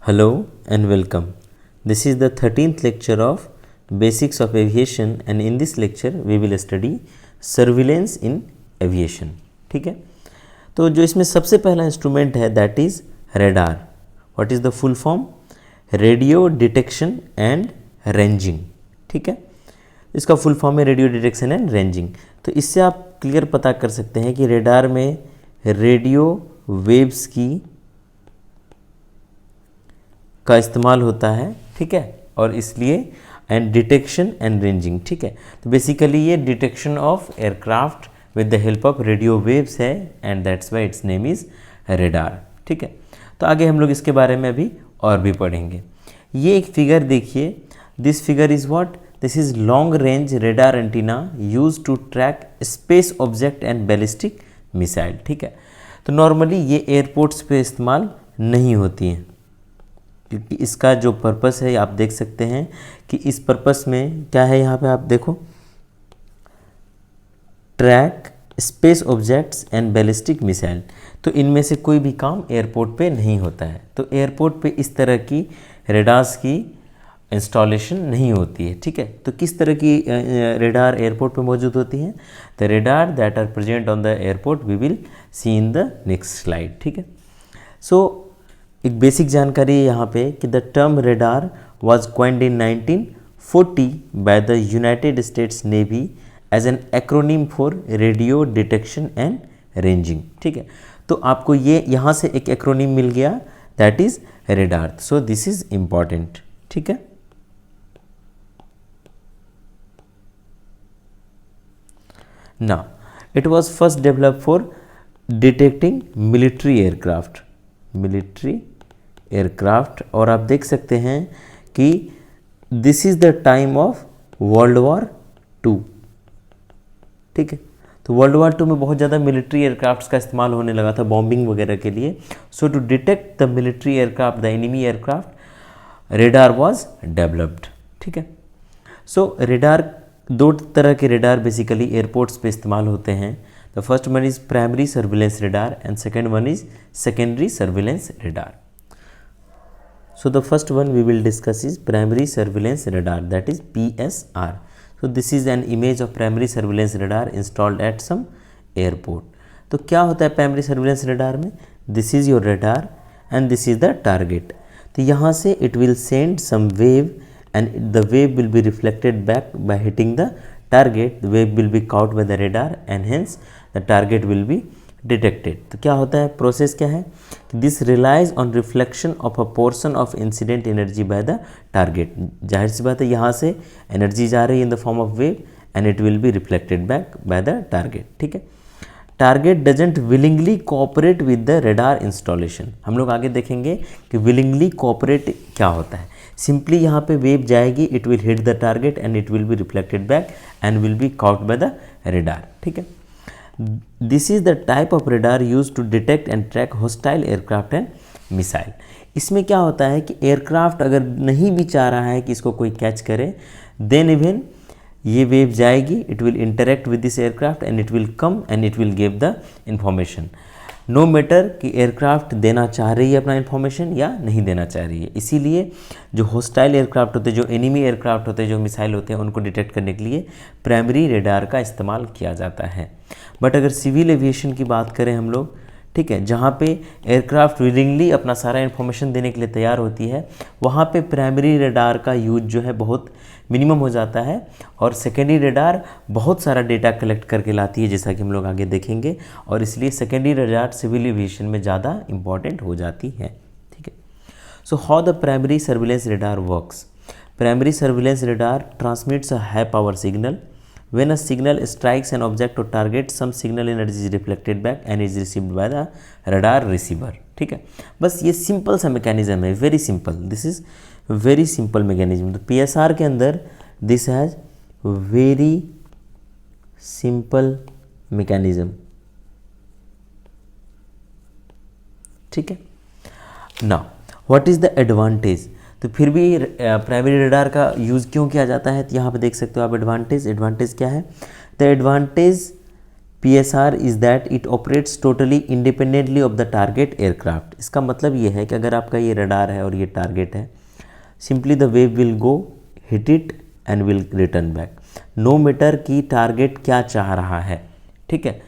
Hello and welcome. This is the 13th lecture of Basics of Aviation and in this lecture we will study Surveillance in Aviation. ठीक है, तो जो इसमें सबसे पहला instrument है that is radar. What is the full form? Radio detection and ranging. ठीक है, इसका फुल फॉर्म है रेडियो डिटेक्शन एंड रेंजिंग. तो इससे आप क्लियर पता कर सकते हैं कि रेडार में रेडियो वेव्स का इस्तेमाल होता है. ठीक है, और इसलिए एंड डिटेक्शन एंड रेंजिंग. ठीक है, तो बेसिकली ये detection of aircraft with the help of radio waves है and that's why its name is radar. ठीक है, तो आगे हम लोग इसके बारे में अभी और भी पढ़ेंगे. ये एक फिगर देखिए, this figure is what? This is long range radar antenna use to track space object and ballistic missile. ठीक है, तो नॉर्मली ये एयरपोर्ट्स पे इस्तेमाल नहीं होती हैं क्योंकि इसका जो पर्पस है आप देख सकते हैं कि इस पर्पस में क्या है. यहाँ पे आप देखो, track space objects and ballistic missile. तो इनमें से कोई भी काम एयरपोर्ट पे नहीं होता है. तो एयरपोर्ट पे इस तरह की रेडार्स की इंस्टॉलेशन नहीं होती है. ठीक है, तो किस तरह की रेडार एयरपोर्ट पे मौजूद होती हैं? The radar that are present on the airport we will see in the next slide. ठीक है, सो एक बेसिक जानकारी है यहाँ पे कि the term radar was coined in 1940 by the United States navy as an acronym for radio detection and ranging. ठीक है, तो आपको ये यहाँ से एक एक्रोनिम मिल गया that is radar. So this is important. ठीक है, now it was first developed for detecting military aircraft और आप देख सकते हैं कि this is the time of world war 2. ठीक है, तो वर्ल्ड वॉर 2 में बहुत ज़्यादा मिलिट्री एयरक्राफ्ट्स का इस्तेमाल होने लगा था बॉम्बिंग वगैरह के लिए. So to detect the military aircraft, the enemy aircraft, radar was developed. ठीक है, सो रेडार, दो तरह के रेडार बेसिकली एयरपोर्ट्स पे इस्तेमाल होते हैं. The first one is primary surveillance radar and second one is secondary surveillance radar. So the first one we will discuss is primary surveillance radar, that is PSR. So this is an image of primary surveillance radar installed at some airport. तो क्या होता है primary surveillance radar में? This is your radar and this is the target. तो यहाँ से it will send some wave and the wave will be reflected back by hitting the target. The wave will be caught by the radar and hence the target will be detected. तो क्या होता है, process क्या है? This relies on reflection of a portion of incident energy by the target. जाहिर सी बात है यहाँ से एनर्जी जा रही है in the form of wave and it will be reflected back by the target. ठीक है, target doesn't willingly cooperate with the radar installation. हम लोग आगे देखेंगे कि विलिंगली कोऑपरेट क्या होता है. सिंपली यहाँ पे वेव जाएगी, it will hit the target and it will be reflected back and will be caught by the radar. ठीक है, this is the type of radar use to detect and track hostile aircraft and missile. इसमें क्या होता है कि aircraft अगर नहीं भी चाह रहा है कि इसको कोई कैच करे, देन इवन ये वेव जाएगी, it will interact with this aircraft and it will come and it will give the information. No matter कि एयरक्राफ्ट देना चाह रही है अपना इन्फॉर्मेशन या नहीं देना चाह रही है. इसीलिए जो हॉस्टाइल एयरक्राफ्ट होते हैं, जो एनिमी एयरक्राफ्ट होते हैं, जो मिसाइल होते हैं, उनको डिटेक्ट करने के लिए प्राइमरी रेडार का इस्तेमाल किया जाता है. बट अगर सिविल एविएशन की बात करें हम लोग, ठीक है, जहाँ पे एयरक्राफ्ट विलिंगली अपना सारा इन्फॉर्मेशन देने के लिए तैयार होती है, वहाँ पे प्राइमरी रेडार का यूज जो है बहुत मिनिमम हो जाता है और सेकेंडरी रेडार बहुत सारा डेटा कलेक्ट करके लाती है, जैसा कि हम लोग आगे देखेंगे, और इसलिए सेकेंडरी रेडार सिविल एविएशन में ज़्यादा इंपॉर्टेंट हो जाती है. ठीक है, so how the primary surveillance radar works. Primary surveillance radar transmits a high power signal. When a signal strikes an object or target, some signal energy is reflected back and is received by the radar receiver. ठीक है, बस ये simple सा mechanism है, very simple. This is very simple mechanism. तो PSR के अंदर this has very simple mechanism. ठीक है, now what is the advantage. तो फिर भी प्राइमरी रेडार का यूज़ क्यों किया जाता है, तो यहाँ पे देख सकते हो आप एडवांटेज. एडवांटेज क्या है? The advantage PSR is that it operates totally independently of the target aircraft. इसका मतलब ये है कि अगर आपका ये रडार है और ये टारगेट है, simply the wave will go hit it and will return back, no matter कि टारगेट क्या चाह रहा है। ठीक है,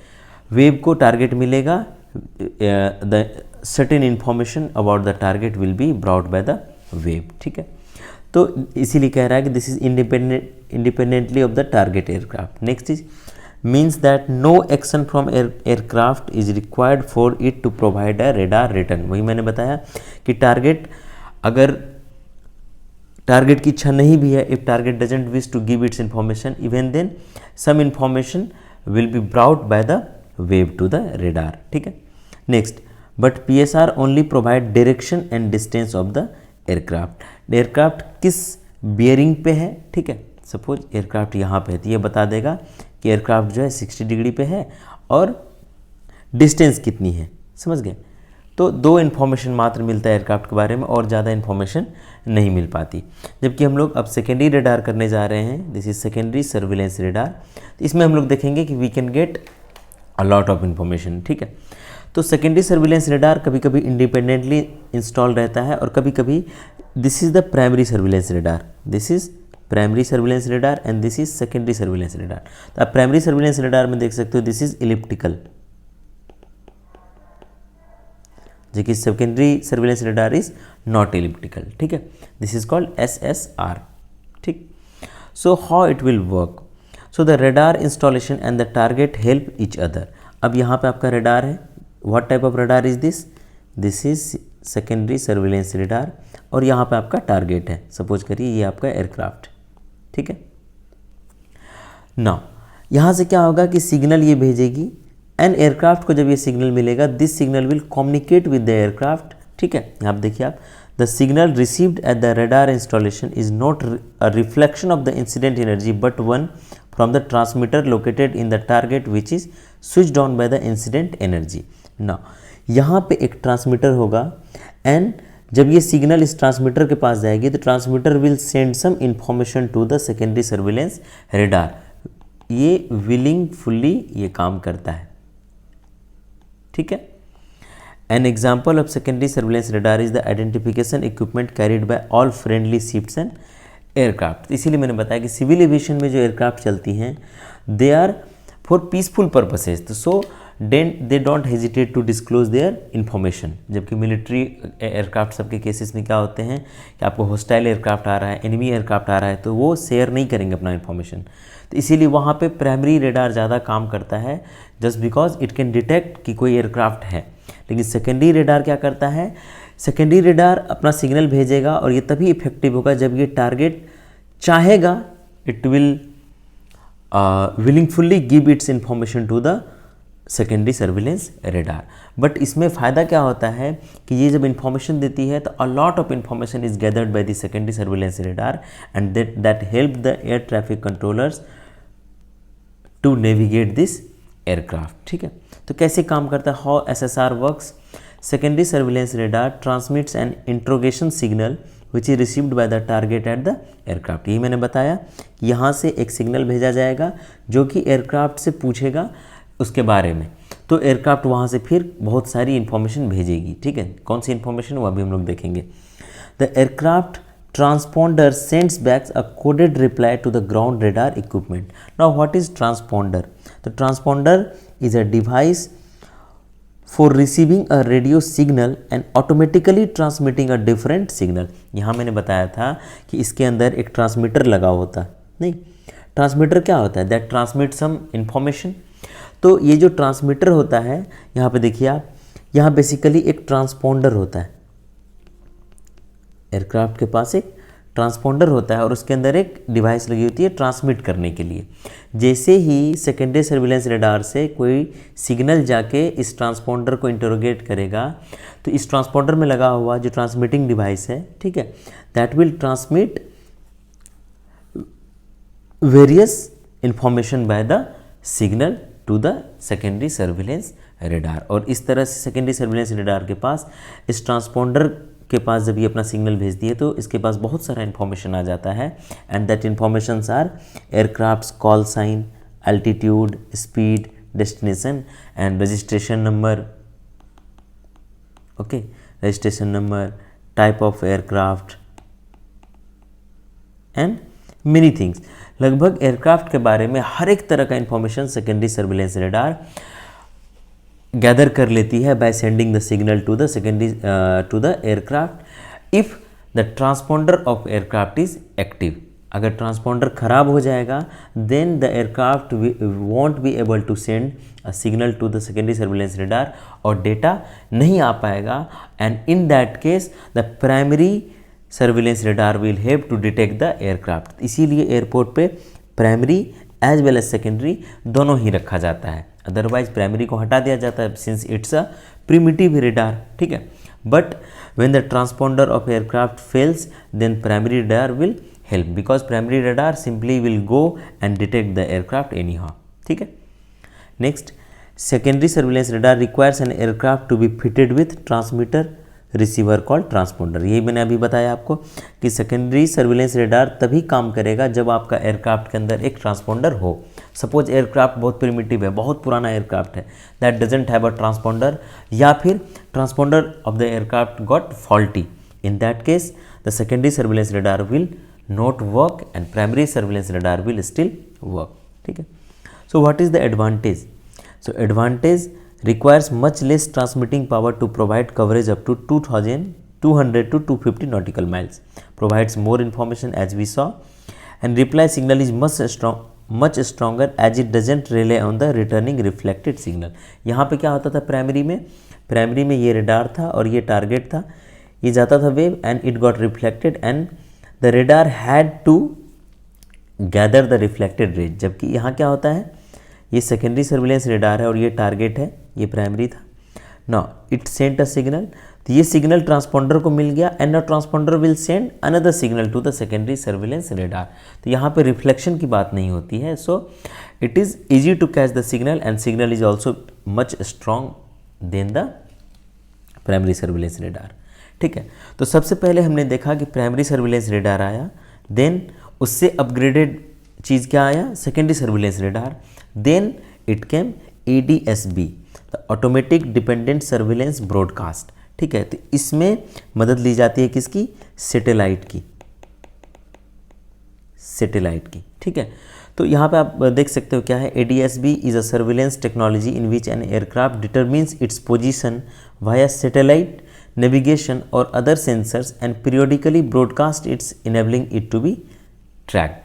वेव को टारगेट मिलेगा, the certain information about the target will be brought by the wave. ठीक है, तो इसीलिए कह रहा है कि this is independently of the target aircraft. Next is means that no action from aircraft is required for it to provide a radar return. वही मैंने बताया कि टारगेट, अगर टारगेट की इच्छा नहीं भी है, if target doesn't wish to give its information, even then some information will be brought by the wave to the radar. ठीक है, next, but PSR only provide direction and distance of the aircraft. Aircraft किस bearing पे है, ठीक है, suppose aircraft यहाँ पे है तो ये बता देगा कि एयरक्राफ्ट जो है 60 डिग्री पे है और डिस्टेंस कितनी है। समझ गए? तो दो इन्फॉर्मेशन मात्र मिलता है एयरक्राफ्ट के बारे में और ज़्यादा इन्फॉर्मेशन नहीं मिल पाती। जबकि हम लोग अब सेकेंडरी रेडार करने जा रहे हैं, this is secondary surveillance radar. तो इसमें हम लोग देखेंगे कि we can get a lot of information. ठीक है, तो सेकेंडरी सर्विलेंस रेडार कभी कभी इंडिपेंडेंटली इंस्टॉल रहता है और कभी कभी this is the primary surveillance radar, this is primary surveillance radar and this is secondary surveillance radar. तो आप प्राइमरी सर्विलेंस रेडार में देख सकते हो दिस इज इलिप्टिकल, जबकि secondary surveillance radar is not elliptical. ठीक है, दिस इज कॉल्ड SSR। ठीक, so how it will work, so the radar installation and the target help each other. अब यहाँ पे आपका रेडार है, what type of radar is this, this is secondary surveillance radar और यहाँ पे आपका टारगेट है, सपोज करिए ये आपका एयरक्राफ्ट। ठीक है, नाउ यहाँ से क्या होगा कि सिग्नल ये भेजेगी एंड एयरक्राफ्ट को जब ये सिग्नल मिलेगा, this signal will communicate with the aircraft. ठीक है, यहाँ पे देखिए आप, the signal received at the radar installation is not a reflection of the incident energy but one from the transmitter located in the target which is switched on by the incident energy. ना यहाँ पे एक transmitter होगा and जब ये signal इस transmitter के पास जाएगी तो transmitter will send some information to the secondary surveillance radar. ये विलिंगफुली ये काम करता है। ठीक है, an example of secondary surveillance radar is the identification equipment carried by all friendly ships and aircraft. इसीलिए मैंने बताया कि सिविल एविएशन में जो एयरक्राफ्ट चलती हैं they are for peaceful purposes, तो so they don't hesitate to disclose their information. जबकि मिलिट्री एयरक्राफ्ट सबके केसेस में क्या होते हैं कि आपको हॉस्टाइल एयरक्राफ्ट आ रहा है, एनिमी एयरक्राफ्ट आ रहा है, तो वो शेयर नहीं करेंगे अपना इन्फॉर्मेशन। तो इसीलिए वहाँ पे प्राइमरी रेडार ज़्यादा काम करता है, just because it can detect कि कोई एयरक्राफ्ट है। लेकिन सेकेंडरी रेडार क्या करता है, सेकेंडरी रेडार अपना सिग्नल भेजेगा और ये तभी इफेक्टिव होगा जब ये टारगेट चाहेगा, it will willingly give its information to the secondary surveillance radar. But इसमें फ़ायदा क्या होता है कि ये जब इन्फॉर्मेशन देती है तो a lot of information is gathered by the secondary surveillance radar and that help the air traffic controllers to navigate this aircraft. ठीक है, तो कैसे काम करता है, how SSR works, secondary surveillance radar transmits an interrogation signal which is received by the target at the aircraft. यही मैंने बताया कि यहाँ से एक सिग्नल भेजा जाएगा जो कि एयरक्राफ्ट से पूछेगा उसके बारे में, तो एयरक्राफ्ट वहाँ से फिर बहुत सारी इन्फॉर्मेशन भेजेगी। ठीक है, कौन सी इन्फॉर्मेशन वो अभी हम लोग देखेंगे। The aircraft transponder sends back a coded reply to the ground radar equipment. Now what is transponder, तो transponder is a device for receiving a radio signal and automatically transmitting a different signal. यहाँ मैंने बताया था कि इसके अंदर एक transmitter लगा होता है, नहीं, ट्रांसमीटर क्या होता है, दैट ट्रांसमिट सम इंफॉर्मेशन। तो ये जो ट्रांसमीटर होता है, यहाँ पे देखिए आप, यहाँ बेसिकली एक ट्रांसपॉन्डर होता है, एयरक्राफ्ट के पास एक ट्रांसपॉन्डर होता है और उसके अंदर एक डिवाइस लगी होती है ट्रांसमिट करने के लिए। जैसे ही सेकेंडरी सर्विलेंस रेडार से कोई सिग्नल जाके इस ट्रांसपॉन्डर को इंटरोगेट करेगा तो इस ट्रांसपॉन्डर में लगा हुआ जो ट्रांसमिटिंग डिवाइस है, ठीक है, that will transmit various information by the signal to the secondary surveillance radar. और इस तरह से सेकेंडरी सर्विलेंस रेडार के पास, इस ट्रांसपॉन्डर के पास जब ये अपना सिग्नल भेजती है तो इसके पास बहुत सारा इन्फॉर्मेशन आ जाता है and that informations are aircrafts call sign, altitude, speed, destination and registration number, okay, registration number, type of aircraft and many things। लगभग एयरक्राफ्ट के बारे में हर एक तरह का information secondary surveillance radar gather कर लेती है by sending the signal to the secondary to the aircraft if the transponder of aircraft is active. अगर ट्रांसपोंडर खराब हो जाएगा then the aircraft won't be able to send a signal to the secondary surveillance radar और data नहीं आ पाएगा, and in that case the primary surveillance radar will help to detect the aircraft. इसीलिए airport पे primary as well as secondary दोनों ही रखा जाता है, अदरवाइज प्राइमरी को हटा दिया जाता है since it's a primitive radar, ठीक है। But when the transponder of aircraft fails then primary radar will help because primary radar simply will go and detect the aircraft anyhow, ठीक है। Next, secondary surveillance radar requires an aircraft to be fitted with transmitter receiver called transponder. यही मैंने अभी बताया आपको कि secondary surveillance radar तभी काम करेगा जब आपका एयरक्राफ्ट के अंदर एक ट्रांसपोंडर हो। सपोज एयरक्राफ्ट बहुत प्रिमिटिव है, बहुत पुराना एयरक्राफ्ट है that doesn't have a transponder, या फिर transponder of the aircraft got faulty, in that case the secondary surveillance radar will not work and primary surveillance radar will still work, ठीक है। So what is the advantage? So advantage requires much less transmitting power to provide coverage up to 200 to 250 nautical miles, provides more information as we saw, and reply signal is much stronger as it doesn't rely on the returning reflected signal। यहाँ पे क्या होता था primary में ये radar था और ये टारगेट था, ये जाता था wave and it got reflected and the radar had to gather the reflected rays. जबकि यहाँ क्या होता है, ये सेकेंडरी सर्विलेंस रेडार है और ये टारगेट है, ये प्राइमरी था। Now it sent a signal, तो ये सिग्नल ट्रांसपोंडर को मिल गया and transponder will send another signal to the secondary surveillance radar. तो यहाँ पे रिफ्लेक्शन की बात नहीं होती है, so it is easy to catch the signal and signal is also much strong then the primary surveillance radar, ठीक है। तो सबसे पहले हमने देखा कि प्राइमरी सर्विलेंस रेडार आया, देन उससे अपग्रेडेड चीज़ क्या आया, secondary surveillance radar, then it came ADSB, the automatic dependent surveillance broadcast, ठीक है। तो इसमें मदद ली जाती है किसकी, सैटेलाइट की, ठीक है। तो यहाँ पे आप देख सकते हो क्या है, ADSB is a surveillance technology in which an aircraft determines its position via satellite navigation और other sensors and periodically broadcast its enabling it to be tracked.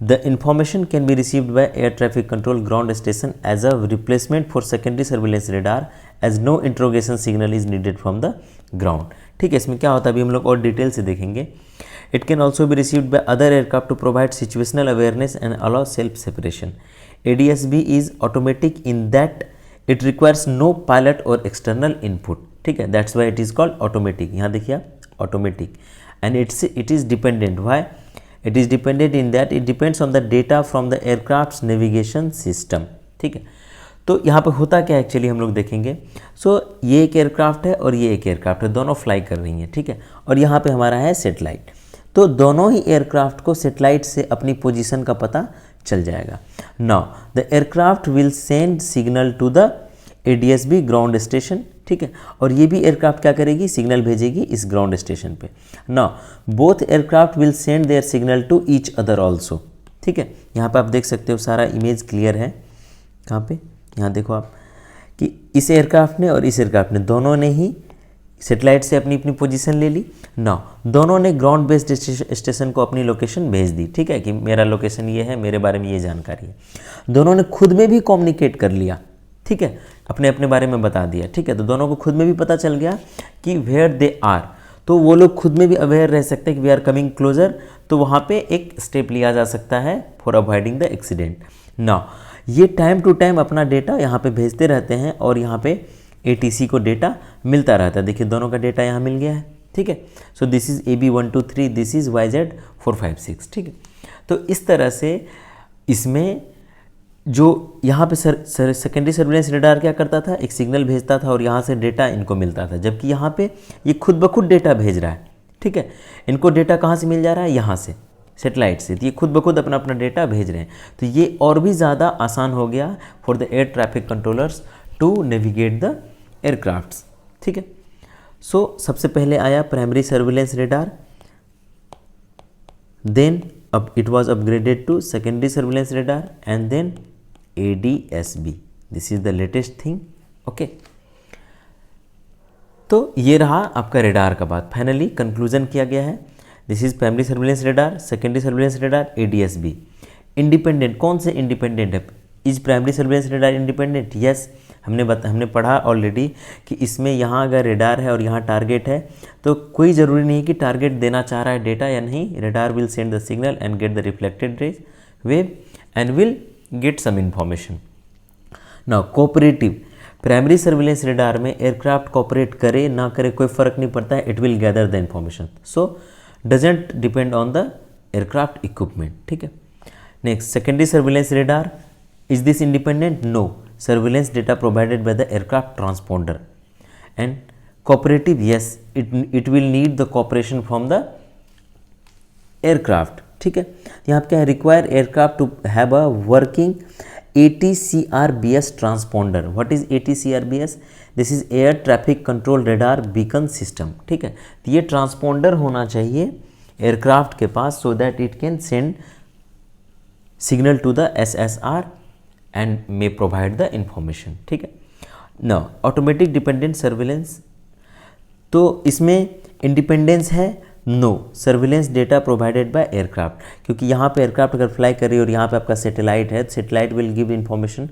The information can be received by air traffic control ground station as a replacement for secondary surveillance radar as no interrogation signal is needed from the ground, ठीक है। इसमें क्या होता है अभी हम लोग और डिटेल से देखेंगे। It can also be received by other aircraft to provide situational awareness and allow self separation। ADSB is automatic in that it requires no pilot or external input, ठीक है। That's why it is called automatic। यहाँ देखिए automatic and it is dependent। Why? It is dependent in that it depends on the data from the aircraft's navigation system, ठीक है। तो यहाँ पे होता क्या एक्चुअली हम लोग देखेंगे। ये एक एयरक्राफ्ट है और ये एक एयरक्राफ्ट है, दोनों फ्लाई कर रही हैं, ठीक है। और यहाँ पे हमारा है सेटेलाइट, तो दोनों ही एयरक्राफ्ट को सेटेलाइट से अपनी पोजीशन का पता चल जाएगा। Now the aircraft will send signal to the ADSB ground station, ठीक है। और ये भी एयरक्राफ्ट क्या करेगी, सिग्नल भेजेगी इस ग्राउंड स्टेशन पे। Now both aircraft will send their signal to each other also, ठीक है। यहाँ पे आप देख सकते हो सारा इमेज क्लियर है। कहाँ पे, यहाँ देखो आप कि इस एयरक्राफ्ट ने और इस एयरक्राफ्ट ने दोनों ने ही सेटेलाइट से अपनी अपनी पोजीशन ले ली। नाउ दोनों ने ग्राउंड बेस्ड स्टेशन को अपनी लोकेशन भेज दी, ठीक है, कि मेरा लोकेशन ये है, मेरे बारे में ये जानकारी है। दोनों ने खुद में भी कम्युनिकेट कर लिया, ठीक है, अपने अपने बारे में बता दिया, ठीक है। तो दोनों को खुद में भी पता चल गया कि वेयर दे आर, तो वो लोग खुद में भी अवेयर रह सकते हैं कि वी आर कमिंग क्लोजर, तो वहाँ पे एक स्टेप लिया जा सकता है for avoiding the accident. Now ये टाइम टू टाइम अपना डेटा यहाँ पे भेजते रहते हैं और यहाँ पे ATC को डेटा मिलता रहता है। देखिए दोनों का डेटा यहाँ मिल गया है, ठीक है। सो this is AB123, this is YZ456, ठीक है। तो इस तरह से इसमें जो यहाँ पे सेकेंडरी सर्विलेंस रेडार क्या करता था, एक सिग्नल भेजता था और यहाँ से डेटा इनको मिलता था, जबकि यहाँ पे ये खुद ब खुद डेटा भेज रहा है, ठीक है। इनको डेटा कहाँ से मिल जा रहा है, यहाँ से, सेटेलाइट से, तो ये खुद ब खुद अपना अपना डेटा भेज रहे हैं। तो ये और भी ज़्यादा आसान हो गया for the air traffic controllers to navigate the aircrafts. ठीक है, सो सबसे पहले आया प्राइमरी सर्विलेंस रेडार, देन अब it was upgraded to secondary surveillance radar and then ADS-B। This is the latest thing. Okay, तो ये रहा आपका रेडार का बात। फाइनली कंक्लूजन किया गया है, this is primary surveillance radar, secondary surveillance radar, ADS-B। Independent, कौन से इंडिपेंडेंट है? Is primary surveillance radar independent? Yes, हमने पढ़ा ऑलरेडी कि इसमें यहाँ अगर रेडार है और यहाँ टारगेट है तो कोई ज़रूरी नहीं कि टारगेट देना चाह रहा है डेटा या नहीं। Radar will send the signal and get the reflected rays wave and will get some information. Now cooperative, primary surveillance radar में एयरक्राफ्ट कोऑपरेट करे ना करे कोई फर्क नहीं पड़ता है, it will gather the information, so doesn't depend on the aircraft equipment. ठीक है, next secondary surveillance radar, is this independent? No, surveillance data provided by the aircraft transponder. And cooperative, yes, it will need the cooperation from the aircraft. ठीक है, यहाँ पे क्या है? require aircraft to have a working ATCRBS transponder. What is ATCRBS? This is air traffic control radar beacon system. ठीक है, तो ये ट्रांसपोंडर होना चाहिए एयरक्राफ्ट के पास so that it can send signal to the SSR and may provide the information. ठीक है, now automatic dependent surveillance, तो इसमें इंडिपेंडेंस है? No, surveillance data provided by aircraft, क्योंकि यहाँ पे एयरक्राफ्ट अगर फ्लाई कर रही है और यहाँ पे आपका सैटेलाइट है, satellite will give information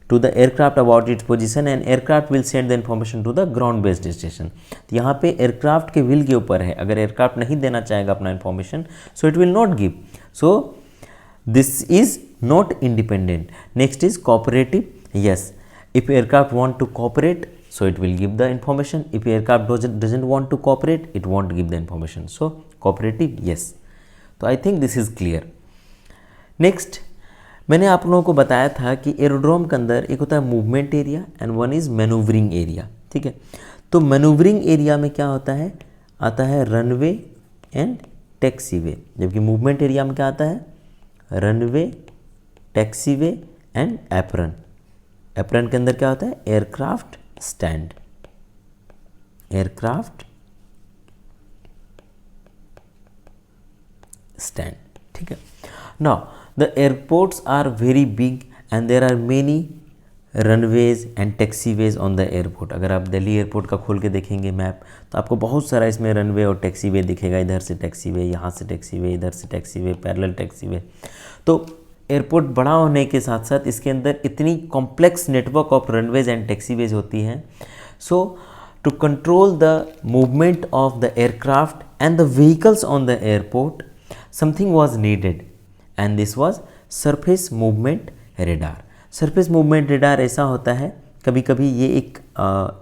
to the aircraft about its position and aircraft will send the information to the ground based station. तो यहाँ पे एयरक्राफ्ट के विल के ऊपर है, अगर एयरक्राफ्ट नहीं देना चाहेगा अपना information so it will not give, so this is not independent. Next is cooperative. Yes, if aircraft want to cooperate so it will give the information, if aircraft doesn't want to cooperate it won't give the information, so cooperative, yes. तो I think this is clear. Next, मैंने आप लोगों को बताया था कि aerodrome के अंदर एक होता है movement area and one is manoeuvring area. ठीक है, तो मैनूवरिंग एरिया में क्या होता है? आता है रनवे एंड टैक्सीवे, जबकि मूवमेंट एरिया में क्या आता है? Runway, taxiway and apron. Apron के अंदर क्या होता है? Aircraft stand, aircraft stand. ठीक है, now the airports are very big and there are many runways and taxiways on the airport. अगर आप दिल्ली एयरपोर्ट का खोल के देखेंगे मैप तो आपको बहुत सारा इसमें रनवे और टैक्सीवे दिखेगा, इधर से टैक्सीवे, यहाँ से टैक्सीवे, इधर से टैक्सीवे, पैरेलल टैक्सीवे। तो एयरपोर्ट बड़ा होने के साथ साथ इसके अंदर इतनी complex network of runways and taxiways होती हैं, so to control the movement of the aircraft and the vehicles on the airport something was needed and this was surface movement radar. Surface movement radar ऐसा होता है, कभी कभी ये एक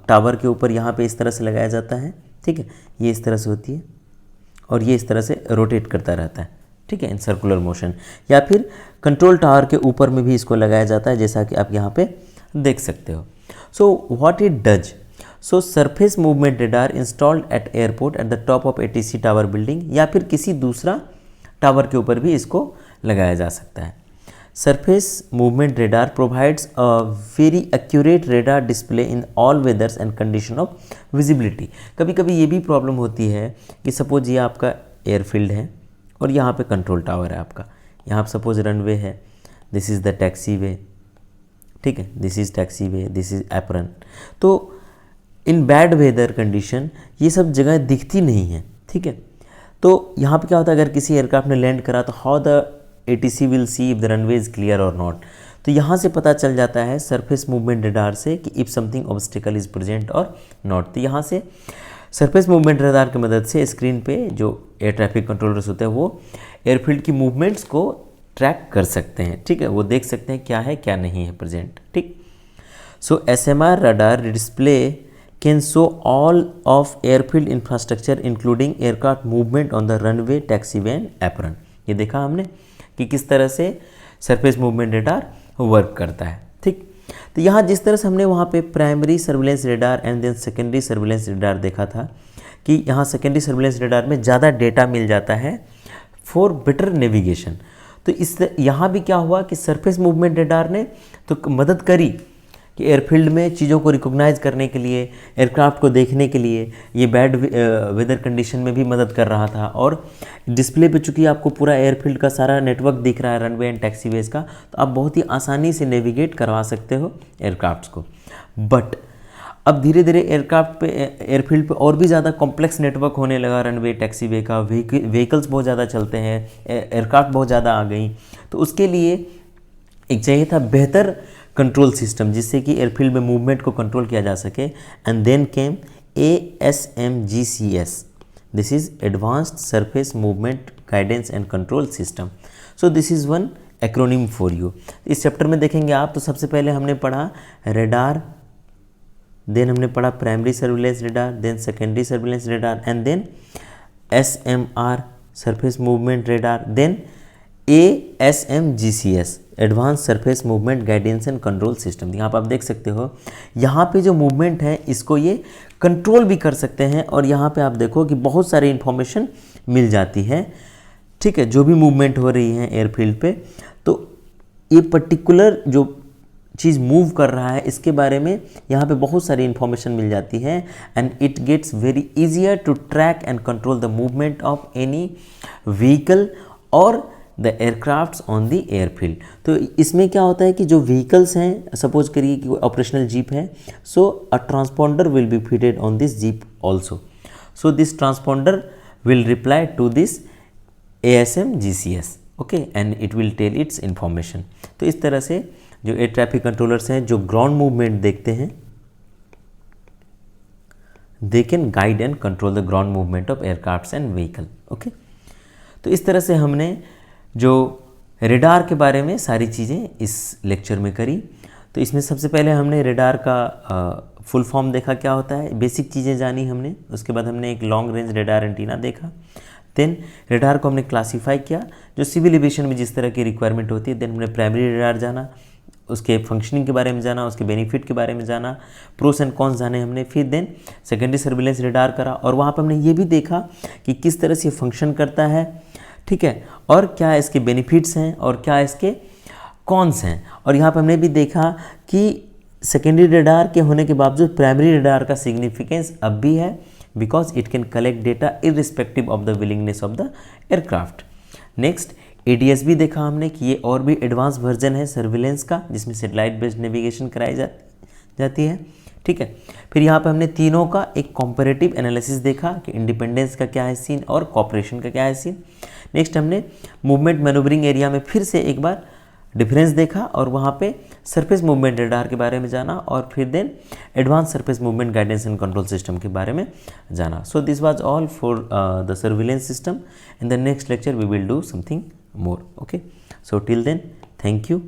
tower के ऊपर यहाँ पे इस तरह से लगाया जाता है। ठीक है, ये इस तरह से होती है और ये इस तरह से रोटेट करता रहता है। ठीक है, इन सर्कुलर मोशन, या फिर कंट्रोल टावर के ऊपर में भी इसको लगाया जाता है, जैसा कि आप यहाँ पे देख सकते हो। So what it does? So surface movement radar installed eight airport at the top of ATC tower building, या फिर किसी दूसरा टावर के ऊपर भी इसको लगाया जा सकता है। Surface movement radar provides a very accurate radar display in all weathers and condition of visibility. कभी कभी ये भी प्रॉब्लम होती है कि सपोज ये आपका एयरफील्ड है और यहाँ पे कंट्रोल टावर है आपका, यहाँ पे सपोज रनवे है, दिस इज़ द टैक्सी वे। ठीक है, this is taxi way, this is apron. तो इन बैड वेदर कंडीशन ये सब जगह दिखती नहीं है। ठीक है, तो यहाँ पे क्या होता है, अगर किसी एयरक्राफ्ट ने लैंड करा तो how the ATC will see if the runway is clear or not। तो यहाँ से पता चल जाता है सरफेस मूवमेंट रेडार से कि if something obstacle is present or not। तो यहाँ से सरफेस मूवमेंट रेडार की मदद से स्क्रीन पे जो एयर ट्रैफिक कंट्रोलर्स होते हैं वो एयरफील्ड की मूवमेंट्स को ट्रैक कर सकते हैं। ठीक है, वो देख सकते हैं क्या है क्या नहीं है प्रेजेंट। ठीक, सो SMR radar display can show all of airfield infrastructure including aircraft movement on the runway, taxiway and apron। ये देखा हमने कि किस तरह से सरफेस मूवमेंट रेडार वर्क करता है। ठीक, तो यहाँ जिस तरह से हमने वहाँ पे primary surveillance radar and then secondary surveillance radar देखा था कि यहाँ सेकेंडरी सर्विलेंस रेडार में ज़्यादा डेटा मिल जाता है फॉर बेटर नेविगेशन। तो इस यहाँ भी क्या हुआ कि सरफेस मूवमेंट रेडार ने तो मदद करी कि एयरफील्ड में चीज़ों को रिकॉग्नाइज करने के लिए, एयरक्राफ्ट को देखने के लिए, ये बैड वेदर कंडीशन में भी मदद कर रहा था। और डिस्प्ले पे चूँकि आपको पूरा एयरफील्ड का सारा नेटवर्क दिख रहा है, रनवे एंड टैक्सीवेज का, तो आप बहुत ही आसानी से नेविगेट करवा सकते हो एयरक्राफ्ट्स को। बट अब धीरे धीरे एयरक्राफ्ट पे, एयरफील्ड पे और भी ज़्यादा कॉम्प्लेक्स नेटवर्क होने लगा, रनवे टैक्सीवे का, व्हीकल्स बहुत ज़्यादा चलते हैं, एयरक्राफ्ट बहुत ज़्यादा आ गई। तो उसके लिए एक चाहिए था बेहतर कंट्रोल सिस्टम जिससे कि एयरफील्ड में मूवमेंट को कंट्रोल किया जा सके। And then came ASMGCS, this is advanced surface movement guidance and control system. So this is one acronym for you. इस चैप्टर में देखेंगे आप तो सबसे पहले हमने पढ़ा रेडार, देन हमने पढ़ा primary surveillance radar, then secondary surveillance radar, and then SMR surface movement radar, then ASMGCS advance surface movement guidance and control system. यहाँ पर आप देख सकते हो, यहाँ पे जो मूवमेंट है इसको ये कंट्रोल भी कर सकते हैं। और यहाँ पे आप देखो कि बहुत सारी इन्फॉर्मेशन मिल जाती है, ठीक है, जो भी मूवमेंट हो रही है एयरफील्ड पे। तो ये पर्टिकुलर जो चीज़ मूव कर रहा है इसके बारे में यहाँ पे बहुत सारी इन्फॉर्मेशन मिल जाती है। And it gets very easier to track and control the movement of any vehicle और the aircrafts on the airfield. तो इसमें क्या होता है कि जो व्हीकल्स हैं, सपोज करिए कि ऑपरेशनल जीप है, so a transponder will be fitted on this jeep also. So this transponder will reply to this ASMGCS, okay, and it will tell its information. तो इस तरह से जो एयर ट्रैफिक कंट्रोलर्स हैं जो ग्राउंड मूवमेंट देखते हैं, they can guide and control the ground movement of aircrafts and vehicle, okay. तो इस तरह से हमने जो रेडार के बारे में सारी चीज़ें इस लेक्चर में करी। तो इसमें सबसे पहले हमने रेडार का फुल फॉर्म देखा, क्या होता है, बेसिक चीज़ें जानी हमने। उसके बाद हमने एक लॉन्ग रेंज रेडार एंटीना देखा। देन रेडार को हमने क्लासीफाई किया जो सिविल एविएशन में जिस तरह की रिक्वायरमेंट होती है। देन हमने प्राइमरी रेडार जाना, उसके फंक्शनिंग के बारे में जाना, उसके बेनिफिट के बारे में जाना, प्रोस एंड कॉन्स जाने हमने। फिर देन सेकेंडरी सर्विलेंस रेडार करा और वहाँ पर हमने ये भी देखा कि किस तरह से फंक्शन करता है, ठीक है, और क्या इसके बेनिफिट्स हैं और क्या इसके कॉन्स हैं। और यहाँ पर हमने भी देखा कि सेकेंडरी रेडार के होने के बावजूद प्राइमरी रेडार का सिग्निफिकेंस अब भी है, because it can collect data irrespective of the willingness of the aircraft. Next ADS भी देखा हमने कि ये और भी एडवांस वर्जन है सर्विलेंस का, जिसमें सेटेलाइट बेस्ड नेविगेशन कराई जाती है, ठीक है। फिर यहाँ पे हमने तीनों का एक कॉम्पैरेटिव एनालिसिस देखा कि इंडिपेंडेंस का क्या है सीन और कॉपरेशन का क्या है सीन। नेक्स्ट हमने मूवमेंट मैनूवरिंग एरिया में फिर से एक बार डिफरेंस देखा और वहाँ पे सरफेस मूवमेंट रेडार के बारे में जाना और फिर then advance surface movement guidance and control system के बारे में जाना। So this was all for the surveillance system. In the next lecture we will do something more, okay. So till then, thank you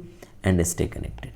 and stay connected.